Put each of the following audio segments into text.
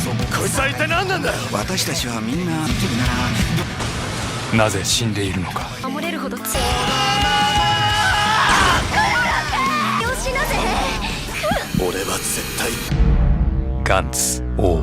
こいつは一体何なんだよ。私たちはみんな生きるならなぜ死んでいるのか。守れるほど強い。よしなぜ。俺は絶対ガンツ王。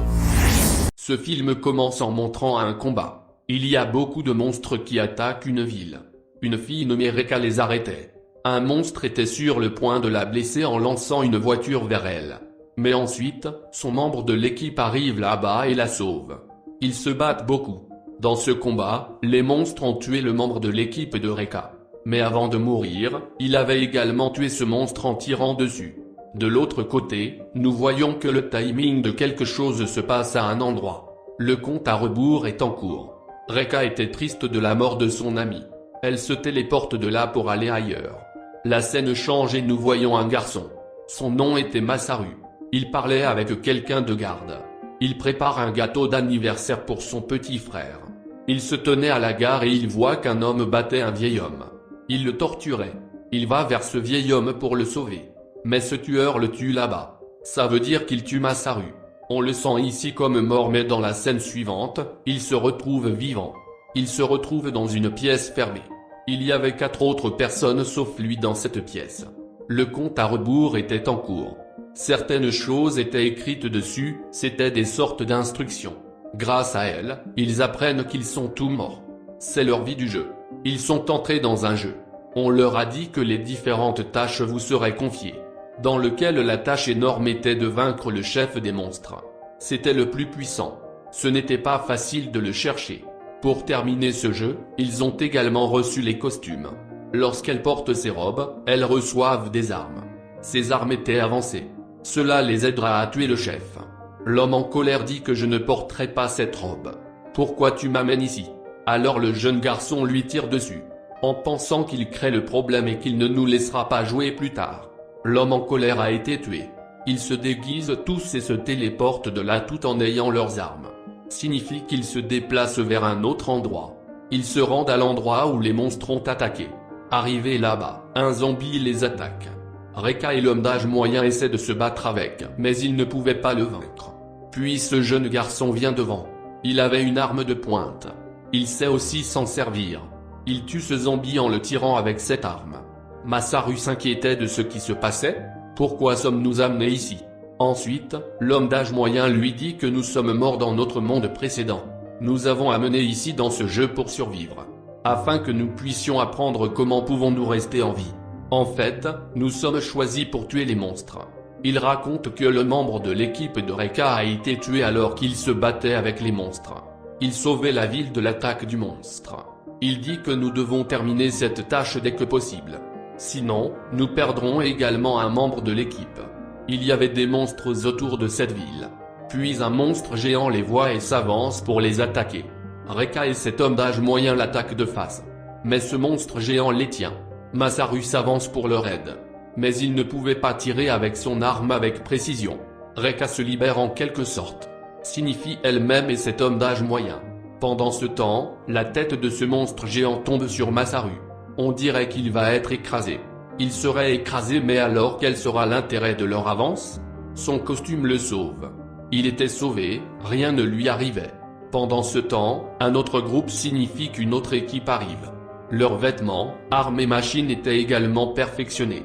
Ce film commence en montrant un combat. Il y a beaucoup de monstres qui attaquent une ville. Une fille nommée Reka les arrêtait. Un monstre était sur le point de la blesser en lançant une voiture vers elle. Mais ensuite, son membre de l'équipe arrive là-bas et la sauve. Ils se battent beaucoup. Dans ce combat, les monstres ont tué le membre de l'équipe de Reka. Mais avant de mourir, il avait également tué ce monstre en tirant dessus. De l'autre côté, nous voyons que le timing de quelque chose se passe à un endroit. Le compte à rebours est en cours. Reka était triste de la mort de son ami. Elle se téléporte de là pour aller ailleurs. La scène change et nous voyons un garçon. Son nom était Masaru. Il parlait avec quelqu'un de garde. Il prépare un gâteau d'anniversaire pour son petit frère. Il se tenait à la gare et il voit qu'un homme battait un vieil homme. Il le torturait. Il va vers ce vieil homme pour le sauver. Mais ce tueur le tue là-bas. Ça veut dire qu'il tue Masaru. On le sent ici comme mort, mais dans la scène suivante, il se retrouve vivant. Il se retrouve dans une pièce fermée. Il y avait 4 autres personnes sauf lui dans cette pièce. Le compte à rebours était en cours. Certaines choses étaient écrites dessus, c'étaient des sortes d'instructions. Grâce à elles, ils apprennent qu'ils sont tous morts. C'est leur vie du jeu. Ils sont entrés dans un jeu. On leur a dit que les différentes tâches vous seraient confiées, dans lequel la tâche énorme était de vaincre le chef des monstres. C'était le plus puissant. Ce n'était pas facile de le chercher. Pour terminer ce jeu, ils ont également reçu les costumes. Lorsqu'elles portent ces robes, elles reçoivent des armes. Ces armes étaient avancées. Cela les aidera à tuer le chef. L'homme en colère dit que je ne porterai pas cette robe. Pourquoi tu m'amènes ici? Alors le jeune garçon lui tire dessus, en pensant qu'il crée le problème et qu'il ne nous laissera pas jouer plus tard. L'homme en colère a été tué. Ils se déguisent tous et se téléportent de là tout en ayant leurs armes. Signifie qu'ils se déplacent vers un autre endroit. Ils se rendent à l'endroit où les monstres ont attaqué. Arrivés là-bas, un zombie les attaque. Reka et l'homme d'âge moyen essaient de se battre avec, mais ils ne pouvaient pas le vaincre. Puis ce jeune garçon vient devant. Il avait une arme de pointe. Il sait aussi s'en servir. Il tue ce zombie en le tirant avec cette arme. Masaru s'inquiétait de ce qui se passait. Pourquoi sommes-nous amenés ici? Ensuite, l'homme d'âge moyen lui dit que nous sommes morts dans notre monde précédent. Nous avons amené ici dans ce jeu pour survivre, afin que nous puissions apprendre comment pouvons-nous rester en vie. En fait, nous sommes choisis pour tuer les monstres. Il raconte que le membre de l'équipe de Reka a été tué alors qu'il se battait avec les monstres. Il sauvait la ville de l'attaque du monstre. Il dit que nous devons terminer cette tâche dès que possible. Sinon, nous perdrons également un membre de l'équipe. Il y avait des monstres autour de cette ville. Puis un monstre géant les voit et s'avance pour les attaquer. Reka et cet homme d'âge moyen l'attaquent de face. Mais ce monstre géant les tient. Masaru s'avance pour leur aide. Mais il ne pouvait pas tirer avec son arme avec précision. Reka se libère en quelque sorte. Signifie elle-même et cet homme d'âge moyen. Pendant ce temps, la tête de ce monstre géant tombe sur Masaru. On dirait qu'il va être écrasé. Il serait écrasé, mais alors quel sera l'intérêt de leur avance? Son costume le sauve. Il était sauvé, rien ne lui arrivait. Pendant ce temps, un autre groupe signifie qu'une autre équipe arrive. Leurs vêtements, armes et machines étaient également perfectionnés.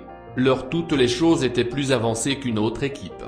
Toutes les choses étaient plus avancées qu'une autre équipe.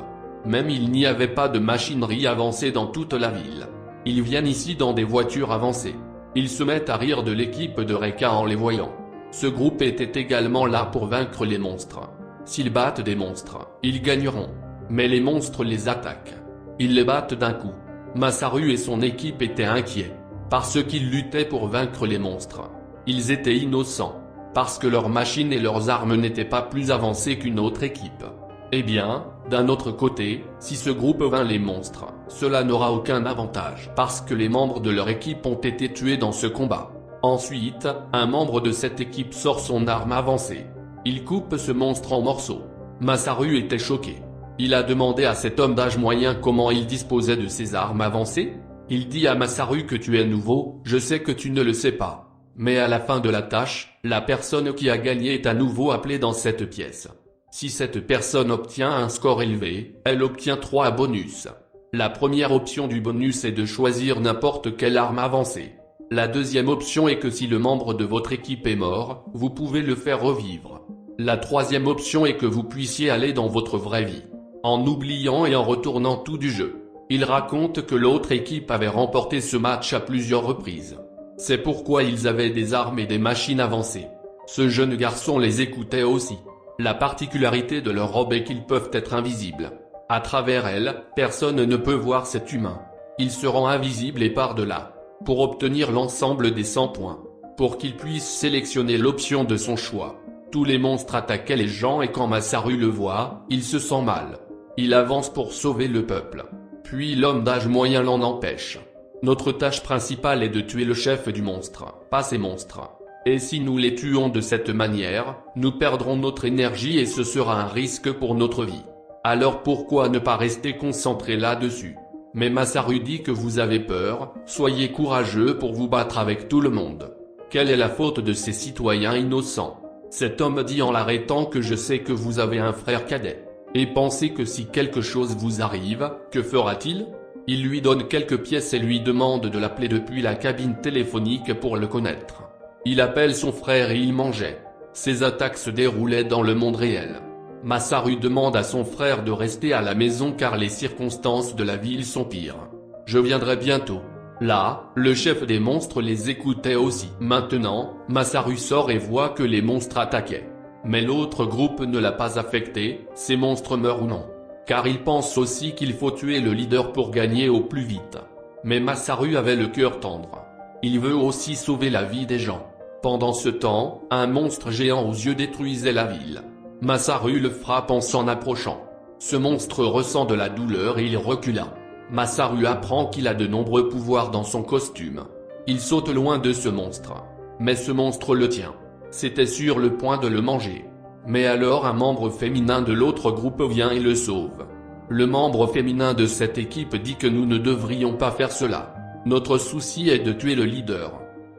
Même il n'y avait pas de machinerie avancée dans toute la ville. Ils viennent ici dans des voitures avancées. Ils se mettent à rire de l'équipe de Reka en les voyant. Ce groupe était également là pour vaincre les monstres. S'ils battent des monstres, ils gagneront. Mais les monstres les attaquent. Ils les battent d'un coup. Masaru et son équipe étaient inquiets, parce qu'ils luttaient pour vaincre les monstres. Ils étaient innocents, parce que leurs machines et leurs armes n'étaient pas plus avancées qu'une autre équipe. Eh bien, d'un autre côté, si ce groupe vainc les monstres, cela n'aura aucun avantage, parce que les membres de leur équipe ont été tués dans ce combat. Ensuite, un membre de cette équipe sort son arme avancée. Il coupe ce monstre en morceaux. Masaru était choqué. Il a demandé à cet homme d'âge moyen comment il disposait de ses armes avancées. Il dit à Masaru que tu es nouveau, je sais que tu ne le sais pas. Mais à la fin de la tâche, la personne qui a gagné est à nouveau appelée dans cette pièce. Si cette personne obtient un score élevé, elle obtient 3 bonus. La première option du bonus est de choisir n'importe quelle arme avancée. La deuxième option est que si le membre de votre équipe est mort, vous pouvez le faire revivre. La troisième option est que vous puissiez aller dans votre vraie vie, en oubliant et en retournant tout du jeu. Il raconte que l'autre équipe avait remporté ce match à plusieurs reprises. C'est pourquoi ils avaient des armes et des machines avancées. Ce jeune garçon les écoutait aussi. La particularité de leur robe est qu'ils peuvent être invisibles. À travers elle, personne ne peut voir cet humain. Il se rend invisible et part de là, pour obtenir l'ensemble des 100 points, pour qu'il puisse sélectionner l'option de son choix. Tous les monstres attaquaient les gens et quand Masaru le voit, il se sent mal. Il avance pour sauver le peuple. Puis l'homme d'âge moyen l'en empêche. Notre tâche principale est de tuer le chef du monstre, pas ces monstres. Et si nous les tuons de cette manière, nous perdrons notre énergie et ce sera un risque pour notre vie. Alors pourquoi ne pas rester concentré là-dessus? Mais Masaru dit que vous avez peur, soyez courageux pour vous battre avec tout le monde. Quelle est la faute de ces citoyens innocents? Cet homme dit en l'arrêtant que je sais que vous avez un frère cadet. Et pensez que si quelque chose vous arrive, que fera-t-il? Il lui donne quelques pièces et lui demande de l'appeler depuis la cabine téléphonique pour le connaître. Il appelle son frère et il mangeait. Ces attaques se déroulaient dans le monde réel. Masaru demande à son frère de rester à la maison car les circonstances de la ville sont pires. Je viendrai bientôt. Là, le chef des monstres les écoutait aussi. Maintenant, Masaru sort et voit que les monstres attaquaient. Mais l'autre groupe ne l'a pas affecté, ces monstres meurent ou non. Car il pense aussi qu'il faut tuer le leader pour gagner au plus vite. Mais Masaru avait le cœur tendre. Il veut aussi sauver la vie des gens. Pendant ce temps, un monstre géant aux yeux détruisait la ville. Masaru le frappe en s'en approchant. Ce monstre ressent de la douleur et il recula. Masaru apprend qu'il a de nombreux pouvoirs dans son costume. Il saute loin de ce monstre. Mais ce monstre le tient. C'était sur le point de le manger. Mais alors un membre féminin de l'autre groupe vient et le sauve. Le membre féminin de cette équipe dit que nous ne devrions pas faire cela. Notre souci est de tuer le leader.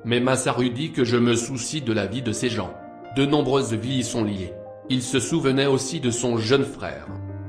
Mais Masaru dit que je me soucie de la vie de ces gens. De nombreuses vies y sont liées. Il se souvenait aussi de son jeune frère.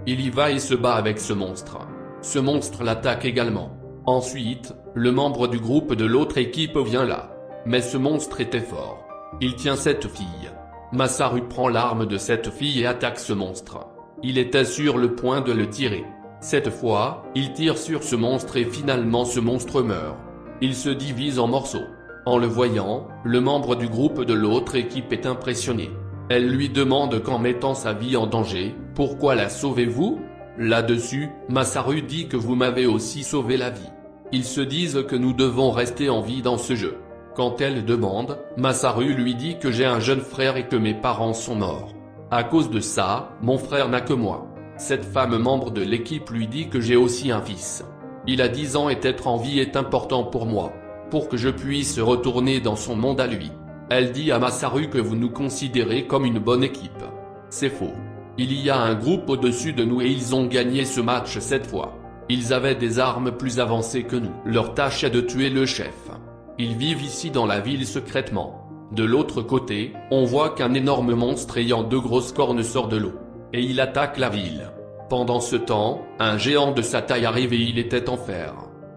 Il y va et se bat avec ce monstre. Ce monstre l'attaque également. Ensuite, le membre du groupe de l'autre équipe vient là. Mais ce monstre était fort. Il tient cette fille. Masaru prend l'arme de cette fille et attaque ce monstre. Il était sur le point de le tirer. Cette fois, il tire sur ce monstre et finalement ce monstre meurt. Il se divise en morceaux. En le voyant, le membre du groupe de l'autre équipe est impressionné. Elle lui demande qu'en mettant sa vie en danger, pourquoi la sauvez-vous? Là-dessus, Masaru dit que vous m'avez aussi sauvé la vie. Ils se disent que nous devons rester en vie dans ce jeu. Quand elle demande, Masaru lui dit que j'ai un jeune frère et que mes parents sont morts. À cause de ça, mon frère n'a que moi. Cette femme membre de l'équipe lui dit que j'ai aussi un fils. Il a 10 ans et être en vie est important pour moi, pour que je puisse retourner dans son monde à lui. Elle dit à Masaru que vous nous considérez comme une bonne équipe. C'est faux. Il y a un groupe au-dessus de nous et ils ont gagné ce match cette fois. Ils avaient des armes plus avancées que nous. Leur tâche est de tuer le chef. Ils vivent ici dans la ville secrètement. De l'autre côté, on voit qu'un énorme monstre ayant 2 grosses cornes sort de l'eau. Et il attaque la ville. Pendant ce temps, un géant de sa taille arrive et il était en fer.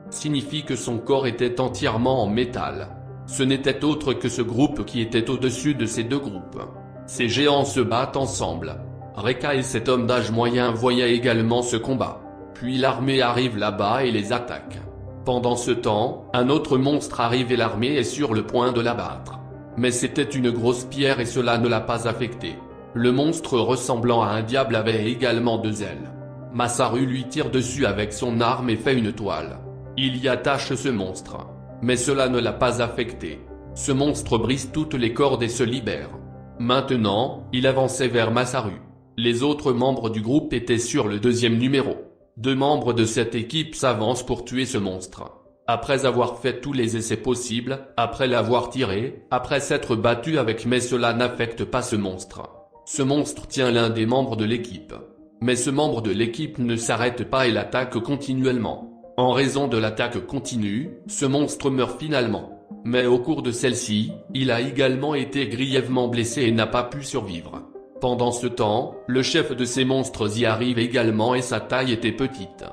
Signifie que son corps était entièrement en métal. Ce n'était autre que ce groupe qui était au-dessus de ces 2 groupes. Ces géants se battent ensemble. Reka et cet homme d'âge moyen voyaient également ce combat. Puis l'armée arrive là-bas et les attaque. Pendant ce temps, un autre monstre arrive et l'armée est sur le point de l'abattre. Mais c'était une grosse pierre et cela ne l'a pas affecté. Le monstre ressemblant à un diable avait également 2 ailes. Masaru lui tire dessus avec son arme et fait une toile. Il y attache ce monstre. Mais cela ne l'a pas affecté. Ce monstre brise toutes les cordes et se libère. Maintenant, il avançait vers Masaru. Les autres membres du groupe étaient sur le 2e numéro. 2 membres de cette équipe s'avancent pour tuer ce monstre. Après avoir fait tous les essais possibles, après l'avoir tiré, après s'être battu avec mais cela n'affecte pas ce monstre. Ce monstre tient l'un des membres de l'équipe. Mais ce membre de l'équipe ne s'arrête pas et l'attaque continuellement. En raison de l'attaque continue, ce monstre meurt finalement. Mais au cours de celle-ci, il a également été grièvement blessé et n'a pas pu survivre. Pendant ce temps, le chef de ces monstres y arrive également et sa taille était petite.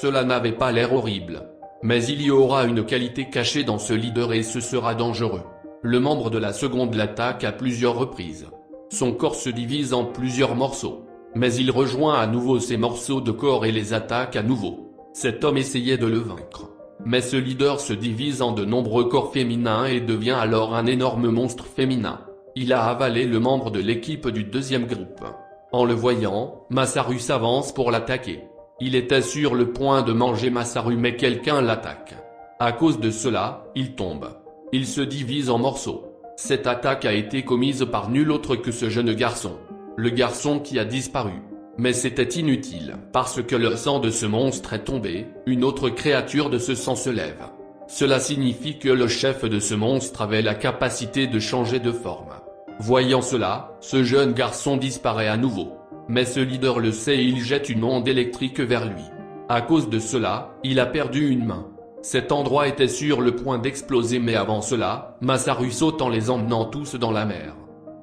Cela n'avait pas l'air horrible. Mais il y aura une qualité cachée dans ce leader et ce sera dangereux. Le membre de la seconde l'attaque à plusieurs reprises. Son corps se divise en plusieurs morceaux. Mais il rejoint à nouveau ces morceaux de corps et les attaque à nouveau. Cet homme essayait de le vaincre. Mais ce leader se divise en de nombreux corps féminins et devient alors un énorme monstre féminin. Il a avalé le membre de l'équipe du deuxième groupe. En le voyant, Masaru s'avance pour l'attaquer. Il était sur le point de manger Masaru mais quelqu'un l'attaque. À cause de cela, il tombe. Il se divise en morceaux. Cette attaque a été commise par nul autre que ce jeune garçon. Le garçon qui a disparu. Mais c'était inutile, parce que le sang de ce monstre est tombé, une autre créature de ce sang se lève. Cela signifie que le chef de ce monstre avait la capacité de changer de forme. Voyant cela, ce jeune garçon disparaît à nouveau. Mais ce leader le sait et il jette une onde électrique vers lui. À cause de cela, il a perdu une main. Cet endroit était sur le point d'exploser mais avant cela, Masaru saute en les emmenant tous dans la mer.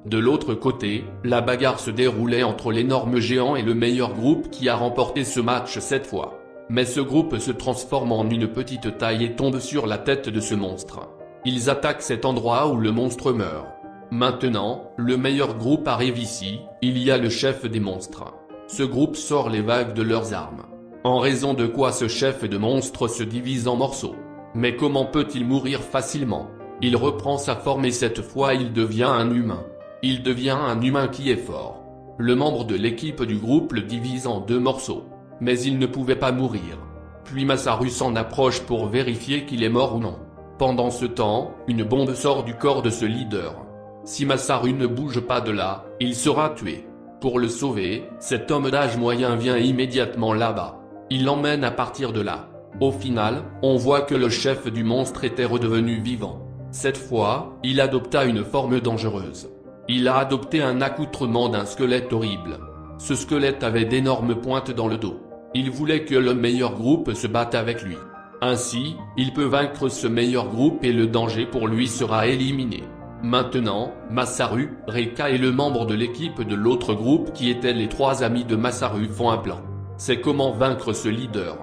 De l'autre côté, la bagarre se déroulait entre l'énorme géant et le meilleur groupe qui a remporté ce match cette fois. Mais ce groupe se transforme en une petite taille et tombe sur la tête de ce monstre. Ils attaquent cet endroit où le monstre meurt. Maintenant, le meilleur groupe arrive ici, il y a le chef des monstres. Ce groupe sort les vagues de leurs armes. En raison de quoi ce chef de monstres se divise en morceaux. Mais comment peut-il mourir facilement? Il reprend sa forme et cette fois il devient un humain. Il devient un humain qui est fort. Le membre de l'équipe du groupe le divise en 2 morceaux. Mais il ne pouvait pas mourir. Puis Masaru s'en approche pour vérifier qu'il est mort ou non. Pendant ce temps, une bombe sort du corps de ce leader. Si Masaru ne bouge pas de là, il sera tué. Pour le sauver, cet homme d'âge moyen vient immédiatement là-bas. Il l'emmène à partir de là. Au final, on voit que le chef du monstre était redevenu vivant. Cette fois, il adopta une forme dangereuse. Il a adopté un accoutrement d'un squelette horrible. Ce squelette avait d'énormes pointes dans le dos. Il voulait que le meilleur groupe se batte avec lui. Ainsi, il peut vaincre ce meilleur groupe et le danger pour lui sera éliminé. Maintenant, Masaru, Reika et le membre de l'équipe de l'autre groupe qui étaient les 3 amis de Masaru font un plan. C'est comment vaincre ce leader.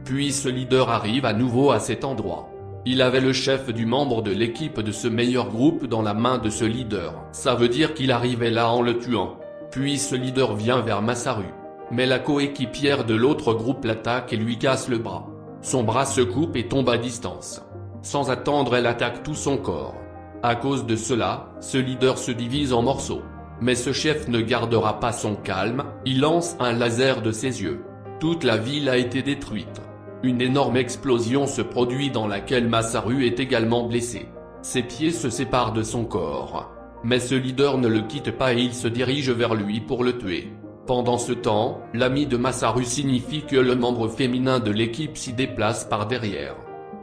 Puis ce leader arrive à nouveau à cet endroit. Il avait le chef du membre de l'équipe de ce meilleur groupe dans la main de ce leader. Ça veut dire qu'il arrivait là en le tuant. Puis ce leader vient vers Masaru. Mais la coéquipière de l'autre groupe l'attaque et lui casse le bras. Son bras se coupe et tombe à distance. Sans attendre, elle attaque tout son corps. À cause de cela, ce leader se divise en morceaux. Mais ce chef ne gardera pas son calme, il lance un laser de ses yeux. Toute la ville a été détruite. Une énorme explosion se produit dans laquelle Masaru est également blessé. Ses pieds se séparent de son corps. Mais ce leader ne le quitte pas et il se dirige vers lui pour le tuer. Pendant ce temps, l'ami de Masaru signifie que le membre féminin de l'équipe s'y déplace par derrière.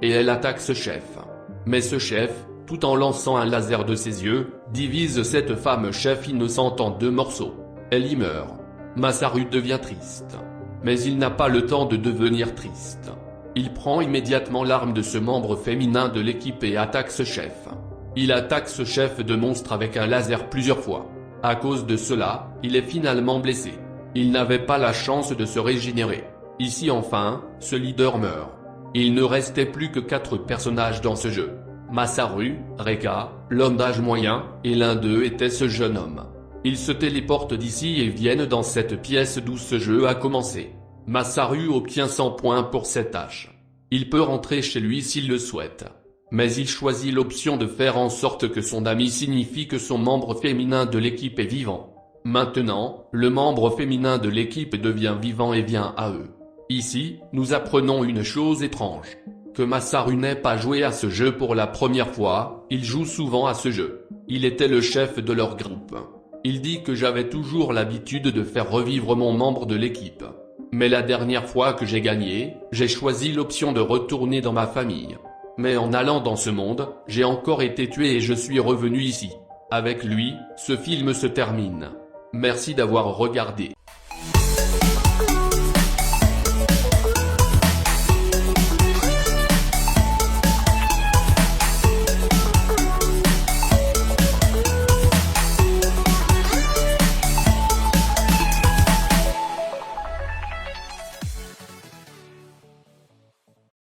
Et elle attaque ce chef. Mais ce chef, tout en lançant un laser de ses yeux, divise cette femme chef innocente en 2 morceaux. Elle y meurt. Masaru devient triste. Mais il n'a pas le temps de devenir triste. Il prend immédiatement l'arme de ce membre féminin de l'équipe et attaque ce chef. Il attaque ce chef de monstre avec un laser plusieurs fois. À cause de cela, il est finalement blessé. Il n'avait pas la chance de se régénérer. Ici enfin, ce leader meurt. Il ne restait plus que 4 personnages dans ce jeu. Masaru, Reika, l'homme d'âge moyen, et l'un d'eux était ce jeune homme. Ils se téléportent d'ici et viennent dans cette pièce d'où ce jeu a commencé. Masaru obtient 100 points pour cette tâche. Il peut rentrer chez lui s'il le souhaite. Mais il choisit l'option de faire en sorte que son ami signifie que son membre féminin de l'équipe est vivant. Maintenant, le membre féminin de l'équipe devient vivant et vient à eux. Ici, nous apprenons une chose étrange. Que Masaru n'ait pas joué à ce jeu pour la première fois, il joue souvent à ce jeu. Il était le chef de leur groupe. Il dit que j'avais toujours l'habitude de faire revivre mon membre de l'équipe. Mais la dernière fois que j'ai gagné, j'ai choisi l'option de retourner dans ma famille. Mais en allant dans ce monde, j'ai encore été tué et je suis revenu ici. Avec lui, ce film se termine. Merci d'avoir regardé.